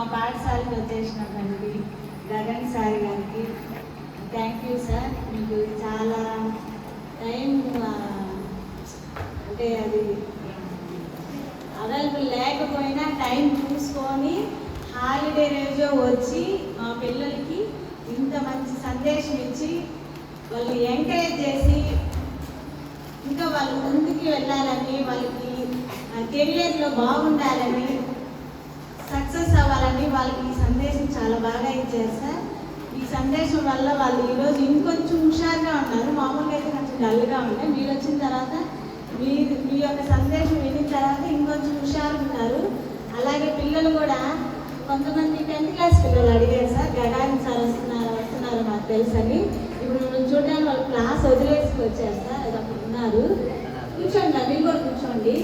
మా పాఠశాలకు వచ్చేసినటువంటి గగన్ సార్ గారికి థ్యాంక్ యూ సార్. మీకు చాలా టైం అంటే అది అవైలబుల్ లేకపోయినా టైం చూసుకొని హాలిడే రోజు వచ్చి మా పిల్లలకి ఇంత మంచి సందేశం ఇచ్చి వాళ్ళు ఎంకరేజ్ చేసి ఇంకా వాళ్ళు ముందుకు వెళ్ళాలని, వాళ్ళకి కెరియర్లో బాగుండాలని, సక్సెస్ అవ్వాలని వాళ్ళకి ఈ సందేశం చాలా బాగా ఇచ్చారు సార్. ఈ సందేశం వల్ల వాళ్ళు ఈరోజు ఇంకొంచెం హుషారుగా ఉన్నారు. మామూలుగా అయితే కొంచెం డల్గా ఉండే, మీరు వచ్చిన తర్వాత మీ యొక్క సందేశం వినిన తర్వాత ఇంకొంచెం హుషారుగా ఉన్నారు. అలాగే పిల్లలు కూడా కొంతమంది 10th క్లాస్ పిల్లలు అడిగారు సార్, గగాని సార్ వస్తున్నారు నాకు తెలుసని. ఇప్పుడు మిమ్మల్ని చూడడానికి వాళ్ళు క్లాస్ వదిలేసుకు వచ్చారు సార్, అది అప్పుడు ఉన్నారు. కూర్చోండి, మీరు కూడా కూర్చోండి.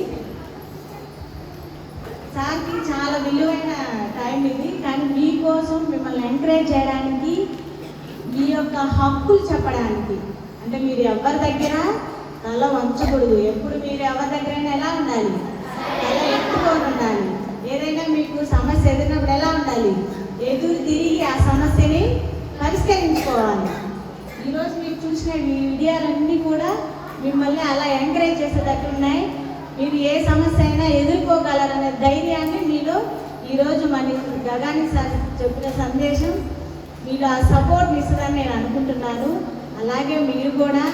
సార్కి చాలా విలువైన టైం ఇది, కానీ మీకోసం మిమ్మల్ని ఎంకరేజ్ చేయడానికి, మీ యొక్క హక్కులు చెప్పడానికి, అంటే మీరు ఎవరి దగ్గర తల వంచకూడదు. ఎప్పుడు మీరు ఎవరి దగ్గరైనా ఎలా ఉండాలి, తల ఎత్తుకొని ఉండాలి. ఏదైనా మీకు సమస్య ఎదురినప్పుడు ఎలా ఉండాలి, ఎదురు తిరిగి ఆ సమస్యని పరిష్కరించుకోవాలి. ఈరోజు మీరు చూసిన వీడియోలన్నీ కూడా మిమ్మల్ని అలా ఎంకరేజ్ చేసేటట్టు ఉన్నాయి. మీరు ఏ సమస్య అయినా ఎదుర్కోగలరనే ధైర్యాన్ని మీలో ఈరోజు మన గగాని సార్ చెప్పిన సందేశం మీలో ఆ సపోర్ట్ ఇస్తుందని నేను అనుకుంటున్నాను. అలాగే మీరు కూడా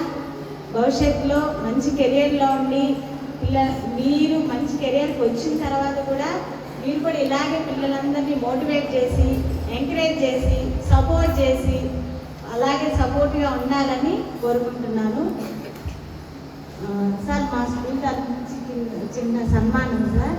భవిష్యత్తులో మంచి కెరియర్లో ఉండి మీరు మంచి కెరియర్కి వచ్చిన తర్వాత కూడా మీరు కూడా ఇలాగే పిల్లలందరినీ మోటివేట్ చేసి, ఎంకరేజ్ చేసి, సపోర్ట్ చేసి, అలాగే సపోర్ట్గా ఉండాలని కోరుకుంటున్నాను. సార్ మా స్కూల్ తరఫు నుంచి చిన్న సన్మానం సార్.